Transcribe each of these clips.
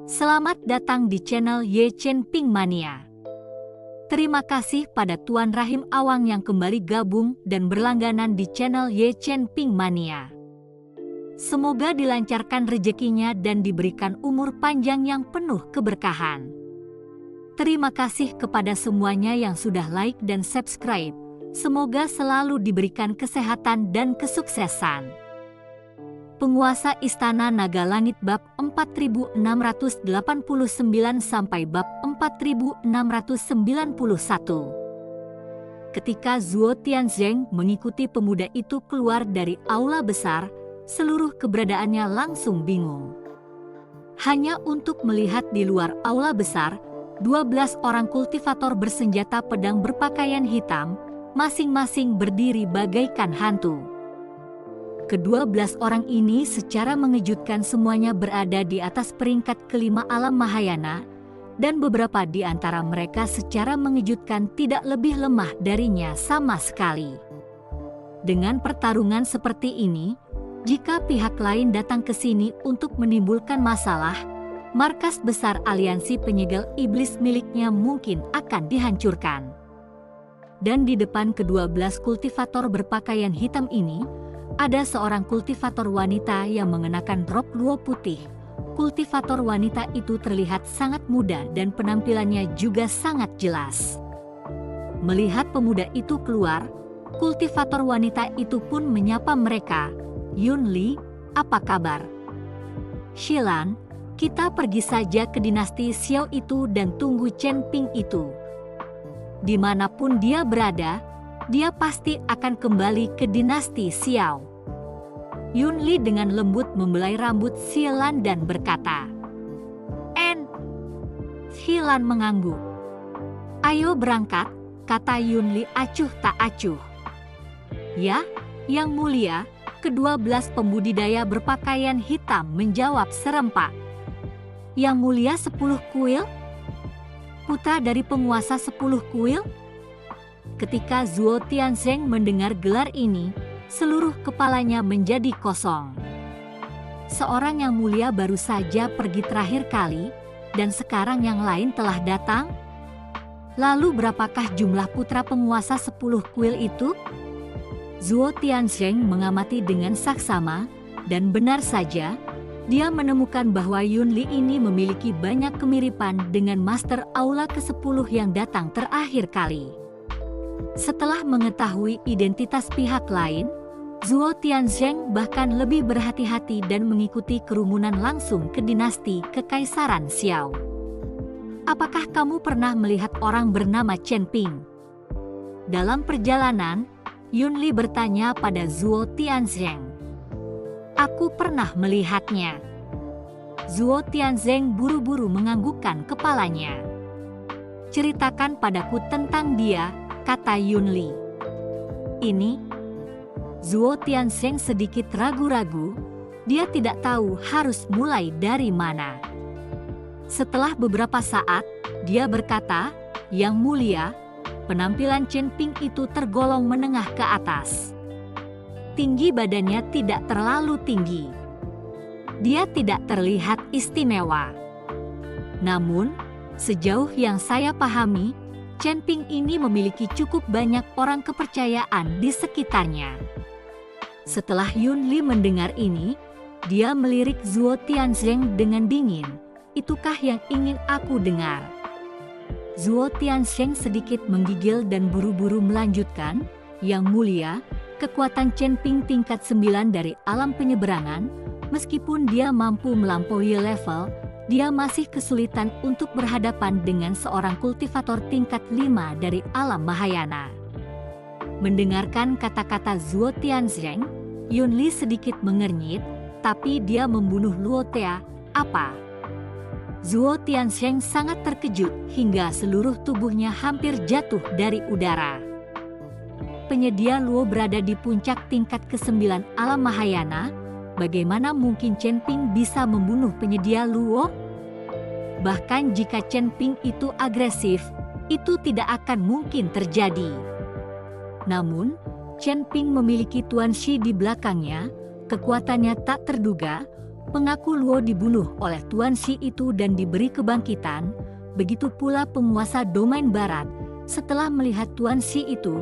Selamat datang di channel Ye Chen Ping Mania. Terima kasih pada Tuan Rahim Awang yang kembali gabung dan berlangganan di channel Ye Chen Ping Mania. Semoga dilancarkan rezekinya dan diberikan umur panjang yang penuh keberkahan. Terima kasih kepada semuanya yang sudah like dan subscribe. Semoga selalu diberikan kesehatan dan kesuksesan. Penguasa Istana Naga Langit bab 4689 sampai bab 4691. Ketika Zuo Tianzheng mengikuti pemuda itu keluar dari aula besar, seluruh keberadaannya langsung bingung. Hanya untuk melihat di luar aula besar, 12 orang kultivator bersenjata pedang berpakaian hitam, masing-masing berdiri bagaikan hantu. Ke-12 orang ini secara mengejutkan semuanya berada di atas peringkat kelima alam Mahayana, dan beberapa di antara mereka secara mengejutkan tidak lebih lemah darinya sama sekali. Dengan pertarungan seperti ini, jika pihak lain datang ke sini untuk menimbulkan masalah, markas besar aliansi penyegel iblis miliknya mungkin akan dihancurkan. Dan di depan ke-12 kultivator berpakaian hitam ini, ada seorang kultivator wanita yang mengenakan rok luo putih. Kultivator wanita itu terlihat sangat muda dan penampilannya juga sangat jelas. Melihat pemuda itu keluar, kultivator wanita itu pun menyapa mereka. "Yun Li, apa kabar?" "Shilan, kita pergi saja ke dinasti Xiao itu dan tunggu Chen Ping itu. Dimanapun dia berada, dia pasti akan kembali ke dinasti Xiao." Yun Li dengan lembut membelai rambut Xilan dan berkata, Xilan mengangguk. "Ayo berangkat," kata Yun Li acuh tak acuh. "Ya, Yang Mulia," ke-12 pembudidaya berpakaian hitam menjawab serempak. "Yang Mulia 10 kuil? Putra dari penguasa 10 kuil?" Ketika Zuo Tianzheng mendengar gelar ini, seluruh kepalanya menjadi kosong. Seorang yang mulia baru saja pergi terakhir kali, dan sekarang yang lain telah datang? Lalu berapakah jumlah putra penguasa 10 kuil itu? Zuo Tianzheng mengamati dengan saksama, dan benar saja, dia menemukan bahwa Yun Li ini memiliki banyak kemiripan dengan Master Aula ke-10 yang datang terakhir kali. Setelah mengetahui identitas pihak lain, Zuo Tianzheng bahkan lebih berhati-hati dan mengikuti kerumunan langsung ke dinasti Kekaisaran Xiao. "Apakah kamu pernah melihat orang bernama Chen Ping?" Dalam perjalanan, Yun Li bertanya pada Zuo Tianzheng. "Aku pernah melihatnya." Zuo Tianzheng buru-buru menganggukkan kepalanya. "Ceritakan padaku tentang dia," kata Yun Li. Zuo Tianzheng sedikit ragu-ragu, dia tidak tahu harus mulai dari mana. Setelah beberapa saat, dia berkata, "Yang Mulia, penampilan Chen Ping itu tergolong menengah ke atas. Tinggi badannya tidak terlalu tinggi. Dia tidak terlihat istimewa. Namun, sejauh yang saya pahami, Chen Ping ini memiliki cukup banyak orang kepercayaan di sekitarnya." Setelah Yun Li mendengar ini, dia melirik Zuo Tianzheng dengan dingin. "Itukah yang ingin aku dengar?" Zuo Tianzheng sedikit menggigil dan buru-buru melanjutkan, "Yang Mulia, kekuatan Chen Ping tingkat 9 dari alam penyeberangan, meskipun dia mampu melampaui level, dia masih kesulitan untuk berhadapan dengan seorang kultivator tingkat 5 dari alam Mahayana." Mendengarkan kata-kata Zuo Tianzheng, Yun Li sedikit mengernyit, "Tapi dia membunuh Luo Tea, apa?" Zuo Tianzheng sangat terkejut hingga seluruh tubuhnya hampir jatuh dari udara. Penyedia Luo berada di puncak tingkat ke-9 alam Mahayana, bagaimana mungkin Chen Ping bisa membunuh penyedia Luo? Bahkan jika Chen Ping itu agresif, itu tidak akan mungkin terjadi. Namun, Chen Ping memiliki Tuan Shi di belakangnya, kekuatannya tak terduga, Pengaku Luo dibunuh oleh Tuan Shi itu dan diberi kebangkitan, begitu pula penguasa domain barat. Setelah melihat Tuan Shi itu,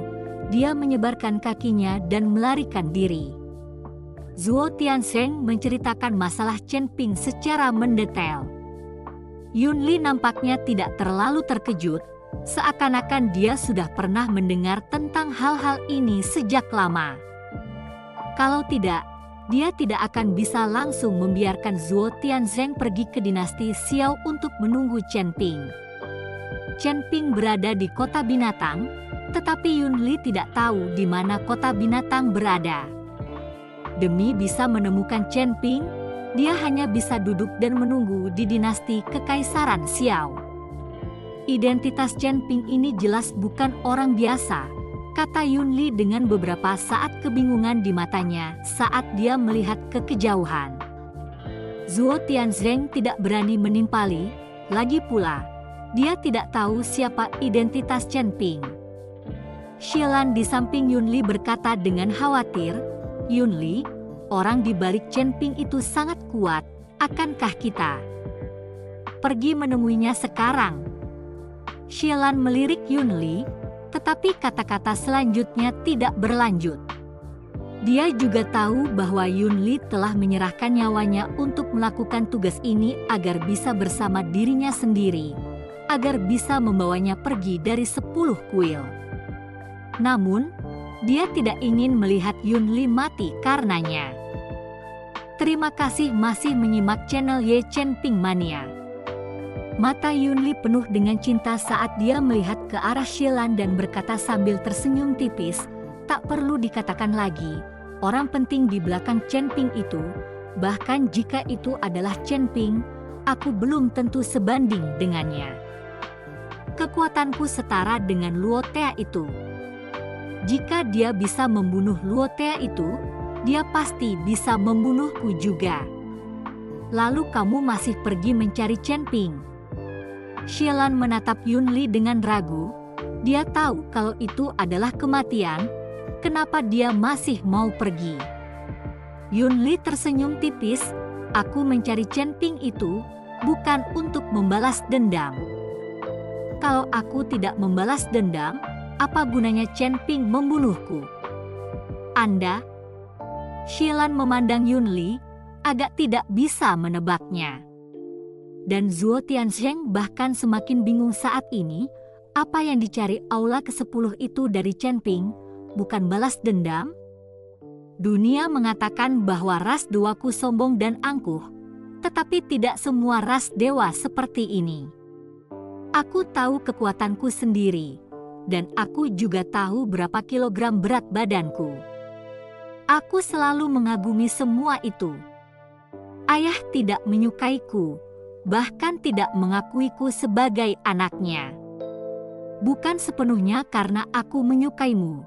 dia menyebarkan kakinya dan melarikan diri. Zhuo Tianzheng menceritakan masalah Chen Ping secara mendetail. Yun Li nampaknya tidak terlalu terkejut, seakan-akan dia sudah pernah mendengar tentang hal-hal ini sejak lama. Kalau tidak, dia tidak akan bisa langsung membiarkan Zhuo Tianzheng pergi ke dinasti Xiao untuk menunggu Chen Ping. Chen Ping berada di kota binatang, tetapi Yun Li tidak tahu di mana kota binatang berada. Demi bisa menemukan Chen Ping, dia hanya bisa duduk dan menunggu di dinasti Kekaisaran Xiao. Identitas Chen Ping ini jelas bukan orang biasa, kata Yun Li dengan beberapa saat kebingungan di matanya saat dia melihat ke kejauhan. Zhuo Tianzheng tidak berani menimpali, lagi pula, dia tidak tahu siapa identitas Chen Ping. Xilan di samping Yun Li berkata dengan khawatir, "Yun Li, orang di balik Chen Ping itu sangat kuat, akankah kita pergi menemuinya sekarang?" Xilan melirik Yun Li, tetapi kata-kata selanjutnya tidak berlanjut. Dia juga tahu bahwa Yun Li telah menyerahkan nyawanya untuk melakukan tugas ini agar bisa bersama dirinya sendiri, agar bisa membawanya pergi dari 10 kuil. Namun, dia tidak ingin melihat Yun Li mati karenanya. Terima kasih masih menyimak channel Ye Chen Ping Mania. Mata Yun Li penuh dengan cinta saat dia melihat ke arah Xilan dan berkata sambil tersenyum tipis, "Tak perlu dikatakan lagi, orang penting di belakang Chen Ping itu, bahkan jika itu adalah Chen Ping, aku belum tentu sebanding dengannya. Kekuatanku setara dengan Luo Tea itu. Jika dia bisa membunuh Luo Tea itu, dia pasti bisa membunuhku juga. Lalu kamu masih pergi mencari Chen Ping?" Xilan menatap Yun Li dengan ragu. Dia tahu kalau itu adalah kematian, kenapa dia masih mau pergi. Yun Li tersenyum tipis, "Aku mencari Chen Ping itu bukan untuk membalas dendam. Kalau aku tidak membalas dendam, apa gunanya Chen Ping membunuhku?" "Anda?" Xilan memandang Yun Li, agak tidak bisa menebaknya. Dan Zhuo Tianzheng bahkan semakin bingung saat ini, apa yang dicari aula ke-10 itu dari Chen Ping, bukan balas dendam? Dunia mengatakan bahwa ras dewaku sombong dan angkuh, tetapi tidak semua ras dewa seperti ini. Aku tahu kekuatanku sendiri, dan aku juga tahu berapa kilogram berat badanku. Aku selalu mengagumi semua itu. Ayah tidak menyukaiku, bahkan tidak mengakuiku sebagai anaknya. Bukan sepenuhnya karena aku menyukaimu,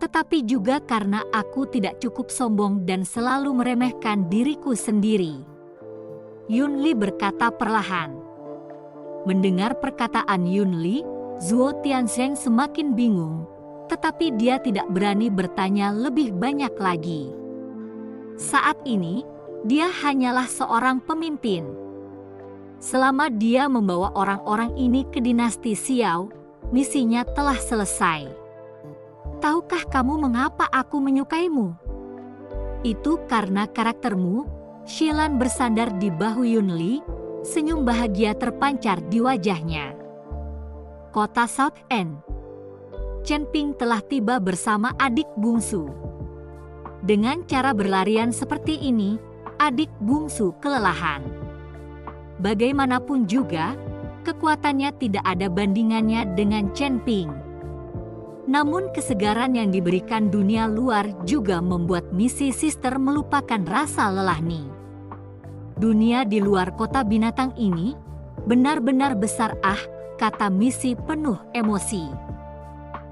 tetapi juga karena aku tidak cukup sombong dan selalu meremehkan diriku sendiri." Yun Li berkata perlahan. Mendengar perkataan Yun Li, Zhuo Tianzheng semakin bingung, tetapi dia tidak berani bertanya lebih banyak lagi. Saat ini, dia hanyalah seorang pemimpin. Selama dia membawa orang-orang ini ke dinasti Xiao, misinya telah selesai. "Tahukah kamu mengapa aku menyukaimu?" "Itu karena karaktermu." Xilan bersandar di bahu Yun Li, senyum bahagia terpancar di wajahnya. Kota South End. Chen Ping telah tiba bersama adik bungsu. Dengan cara berlarian seperti ini, adik bungsu kelelahan. Bagaimanapun juga, kekuatannya tidak ada bandingannya dengan Chen Ping. Namun kesegaran yang diberikan dunia luar juga membuat misi Sister melupakan rasa lelah nih. Dunia di luar kota binatang ini benar-benar besar, kata misi penuh emosi.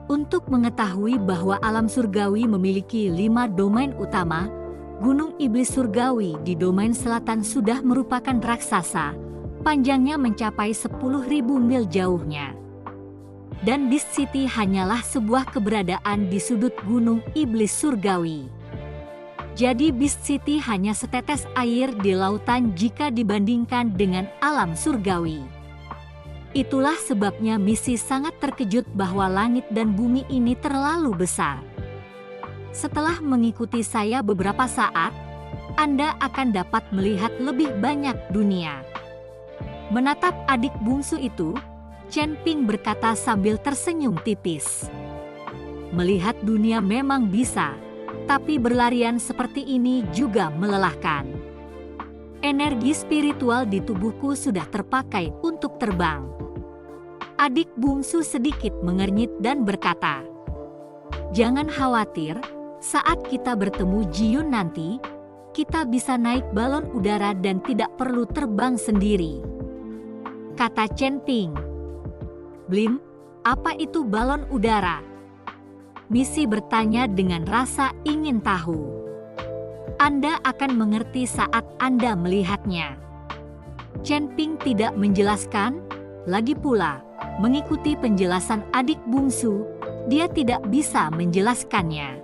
Untuk mengetahui bahwa alam surgawi memiliki 5 domain utama, Gunung Iblis Surgawi di domain selatan sudah merupakan raksasa, panjangnya mencapai 10.000 mil jauhnya. Dan Beast City hanyalah sebuah keberadaan di sudut Gunung Iblis Surgawi. Jadi Beast City hanya setetes air di lautan jika dibandingkan dengan alam surgawi. Itulah sebabnya Missy sangat terkejut bahwa langit dan bumi ini terlalu besar. Setelah mengikuti saya beberapa saat, Anda akan dapat melihat lebih banyak dunia. Menatap adik bungsu itu, Chen Ping berkata sambil tersenyum tipis. Melihat dunia memang bisa, tapi berlarian seperti ini juga melelahkan. Energi spiritual di tubuhku sudah terpakai untuk terbang. Adik bungsu sedikit mengernyit dan berkata, "Jangan khawatir, saat kita bertemu Jiyun nanti, kita bisa naik balon udara dan tidak perlu terbang sendiri," kata Chen Ping. "Blim, apa itu balon udara?" Missy bertanya dengan rasa ingin tahu. "Anda akan mengerti saat Anda melihatnya." Chen Ping tidak menjelaskan, lagi pula, mengikuti penjelasan adik bungsu, dia tidak bisa menjelaskannya.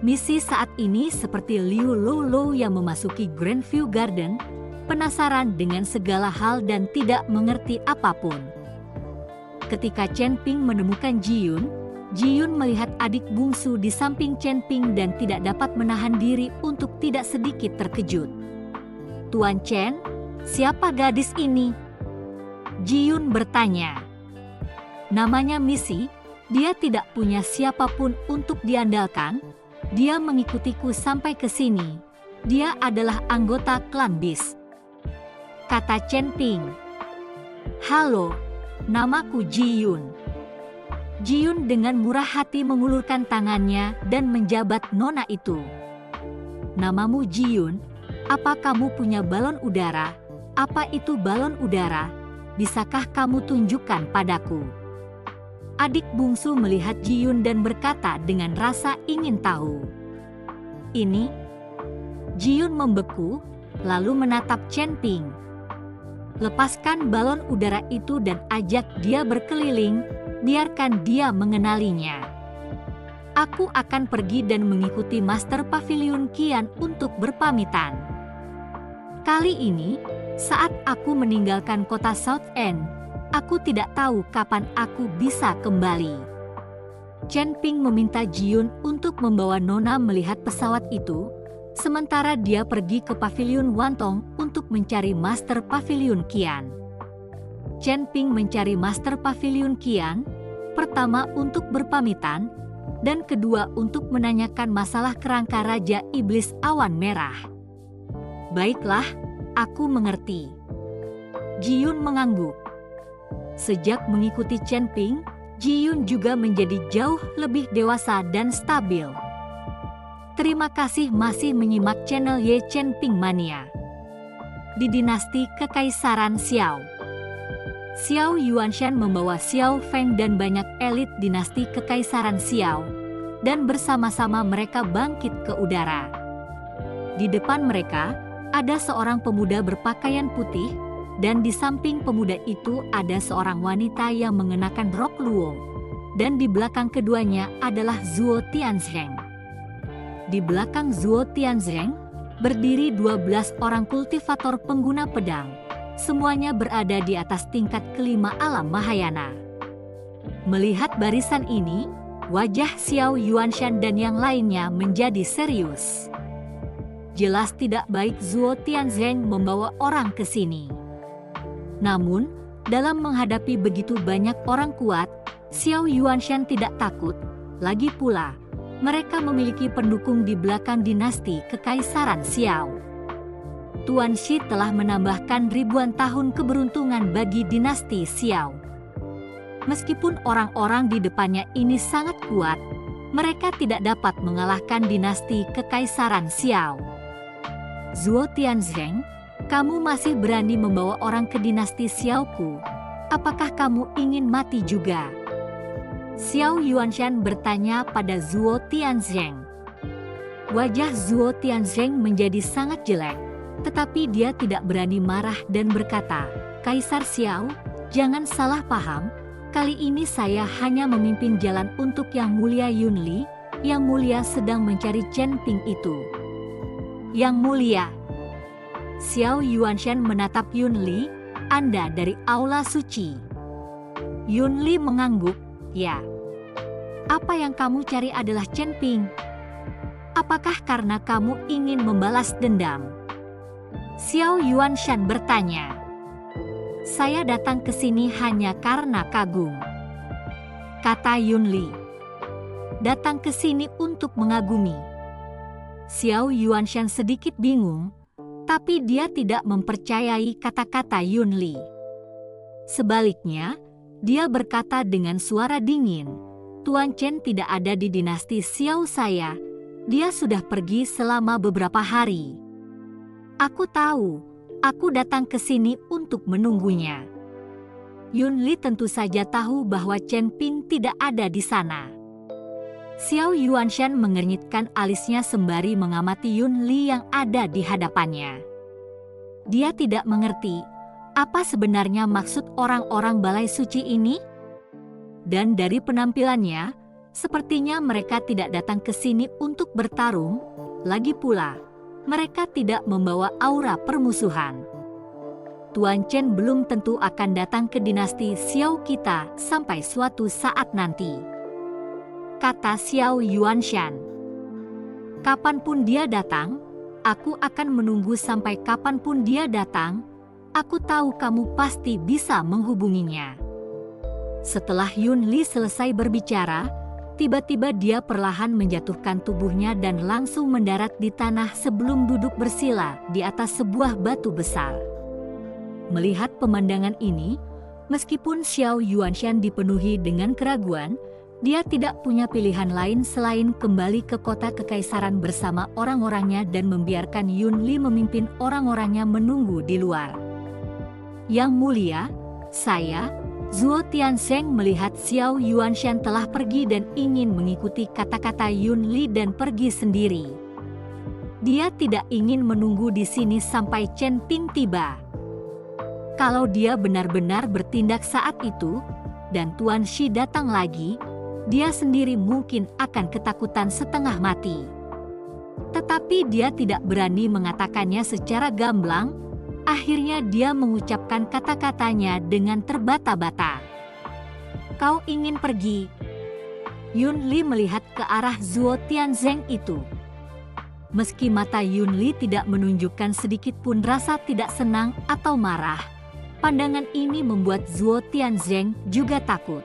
Missy saat ini seperti Liu Lolo yang memasuki Grandview Garden, penasaran dengan segala hal dan tidak mengerti apapun. Ketika Chen Ping menemukan Jiyun, Jiyun melihat adik bungsu di samping Chen Ping dan tidak dapat menahan diri untuk tidak sedikit terkejut. "Tuan Chen, siapa gadis ini?" Jiyun bertanya. "Namanya Missy, dia tidak punya siapapun untuk diandalkan, dia mengikutiku sampai ke sini, dia adalah anggota klan Beast," kata Chen Ping. "Halo, namaku Jiyun." Jiyun dengan murah hati mengulurkan tangannya dan menjabat nona itu. "Namamu Jiyun, apa kamu punya balon udara? Apa itu balon udara? Bisakah kamu tunjukkan padaku?" Adik bungsu melihat Jiyun dan berkata dengan rasa ingin tahu. "Ini?" Jiyun membeku, lalu menatap Chen Ping. "Lepaskan balon udara itu dan ajak dia berkeliling, biarkan dia mengenalinya. Aku akan pergi dan mengikuti Master Pavilion Qian untuk berpamitan. Kali ini, saat aku meninggalkan kota South End, aku tidak tahu kapan aku bisa kembali." Chen Ping meminta Jiyun untuk membawa nona melihat pesawat itu, sementara dia pergi ke Pavilion Wantong untuk mencari Master Pavilion Qian. Chen Ping mencari Master Pavilion Qian, pertama untuk berpamitan, dan kedua untuk menanyakan masalah kerangka Raja Iblis Awan Merah. "Baiklah, aku mengerti." Jiyun mengangguk. Sejak mengikuti Chen Ping, Jiyun juga menjadi jauh lebih dewasa dan stabil. Terima kasih masih menyimak channel Ye Chen Ping Mania. Di dinasti Kekaisaran Xiao, Xiao Yuanshan membawa Xiao Feng dan banyak elit dinasti Kekaisaran Xiao, dan bersama-sama mereka bangkit ke udara. Di depan mereka, ada seorang pemuda berpakaian putih, dan di samping pemuda itu ada seorang wanita yang mengenakan rok luo, dan di belakang keduanya adalah Zuo Tianzheng. Di belakang Zuo Tianzheng, berdiri 12 orang kultivator pengguna pedang. Semuanya berada di atas tingkat kelima alam Mahayana. Melihat barisan ini, wajah Xiao Yuanshan dan yang lainnya menjadi serius. Jelas tidak baik Zuo Tianzheng membawa orang ke sini. Namun, dalam menghadapi begitu banyak orang kuat, Xiao Yuanshan tidak takut. Lagi pula, mereka memiliki pendukung di belakang dinasti Kekaisaran Xiao. Tuan Shi telah menambahkan ribuan tahun keberuntungan bagi dinasti Xiao. Meskipun orang-orang di depannya ini sangat kuat, mereka tidak dapat mengalahkan dinasti Kekaisaran Xiao. "Zuo Tianzheng, kamu masih berani membawa orang ke dinasti Xiaoku? Apakah kamu ingin mati juga?" Xiao Yuanshan bertanya pada Zuo Tianzheng. Wajah Zuo Tianzheng menjadi sangat jelek, tetapi dia tidak berani marah dan berkata, "Kaisar Xiao, jangan salah paham, kali ini saya hanya memimpin jalan untuk Yang Mulia Yunli, Yang Mulia sedang mencari Chen Ping itu. Yang Mulia. Xiao Yuanshan menatap Yun Li, Anda dari aula suci. Yun Li mengangguk, ya. Apa yang kamu cari adalah Chen Ping? Apakah karena kamu ingin membalas dendam? Xiao Yuanshan bertanya. Saya datang ke sini hanya karena kagum, kata Yun Li. Datang ke sini untuk mengagumi. Xiao Yuanshan sedikit bingung, tapi dia tidak mempercayai kata-kata Yun Li. Sebaliknya, dia berkata dengan suara dingin, Tuan Chen tidak ada di dinasti Xiao saya. Dia sudah pergi selama beberapa hari. Aku tahu, aku datang ke sini untuk menunggunya. Yun Li tentu saja tahu bahwa Chen Ping tidak ada di sana. Xiao Yuanshan mengernyitkan alisnya sembari mengamati Yun Li yang ada di hadapannya. Dia tidak mengerti apa sebenarnya maksud orang-orang balai suci ini. Dan dari penampilannya, sepertinya mereka tidak datang ke sini untuk bertarung. Lagi pula, mereka tidak membawa aura permusuhan. Tuan Chen belum tentu akan datang ke dinasti Xiao kita sampai suatu saat nanti, kata Xiao Yuanshan. Kapanpun dia datang, aku akan menunggu sampai kapanpun dia datang. Aku tahu kamu pasti bisa menghubunginya. Setelah Yun Li selesai berbicara, tiba-tiba dia perlahan menjatuhkan tubuhnya dan langsung mendarat di tanah sebelum duduk bersila di atas sebuah batu besar. Melihat pemandangan ini, meskipun Xiao Yuanshan dipenuhi dengan keraguan, dia tidak punya pilihan lain selain kembali ke kota kekaisaran bersama orang-orangnya dan membiarkan Yun Li memimpin orang-orangnya menunggu di luar. Yang Mulia, saya, Zuo Tianzeng melihat Xiao Yuanshan telah pergi dan ingin mengikuti kata-kata Yun Li dan pergi sendiri. Dia tidak ingin menunggu di sini sampai Chen Ping tiba. Kalau dia benar-benar bertindak saat itu, dan Tuan Shi datang lagi, dia sendiri mungkin akan ketakutan setengah mati. Tetapi dia tidak berani mengatakannya secara gamblang. Akhirnya dia mengucapkan kata-katanya dengan terbata-bata. Kau ingin pergi? Yun Li melihat ke arah Zuo Tianzeng itu. Meski mata Yun Li tidak menunjukkan sedikit pun rasa tidak senang atau marah, pandangan ini membuat Zuo Tianzeng juga takut.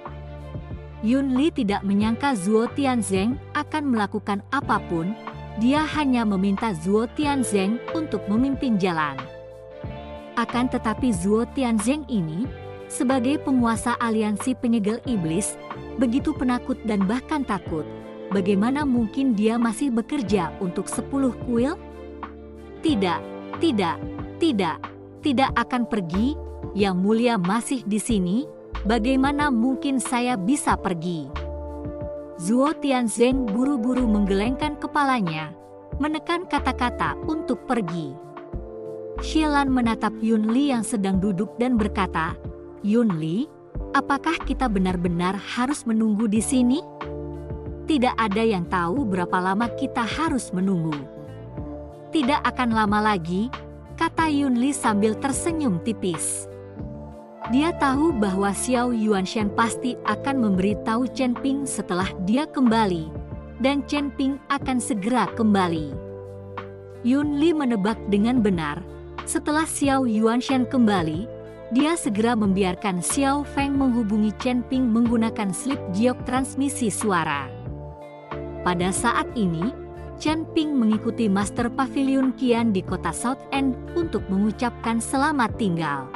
Yun Li tidak menyangka Zuo Tianzeng akan melakukan apapun, dia hanya meminta Zuo Tianzeng untuk memimpin jalan. Akan tetapi Zuo Tianzeng ini, sebagai penguasa aliansi penyegel iblis, begitu penakut dan bahkan takut. Bagaimana mungkin dia masih bekerja untuk 10 kuil? Tidak akan pergi. Yang Mulia masih di sini. Bagaimana mungkin saya bisa pergi? Zuo Tianzeng buru-buru menggelengkan kepalanya, menekan kata-kata untuk pergi. Xialan menatap Yun Li yang sedang duduk dan berkata, Yun Li, apakah kita benar-benar harus menunggu di sini? Tidak ada yang tahu berapa lama kita harus menunggu. Tidak akan lama lagi, kata Yun Li sambil tersenyum tipis. Dia tahu bahwa Xiao Yuanshan pasti akan memberitahu Chen Ping setelah dia kembali, dan Chen Ping akan segera kembali. Yun Li menebak dengan benar, setelah Xiao Yuanshan kembali, dia segera membiarkan Xiao Feng menghubungi Chen Ping menggunakan slip giok transmisi suara. Pada saat ini, Chen Ping mengikuti Master Pavilion Qian di kota South End untuk mengucapkan selamat tinggal.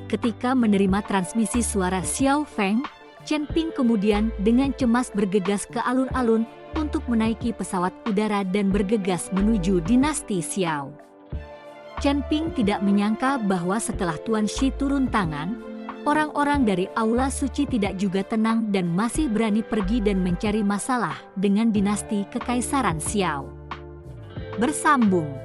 Ketika menerima transmisi suara Xiao Feng, Chen Ping kemudian dengan cemas bergegas ke alun-alun untuk menaiki pesawat udara dan bergegas menuju dinasti Xiao. Chen Ping tidak menyangka bahwa setelah Tuan Shi turun tangan, orang-orang dari aula suci tidak juga tenang dan masih berani pergi dan mencari masalah dengan dinasti kekaisaran Xiao. Bersambung.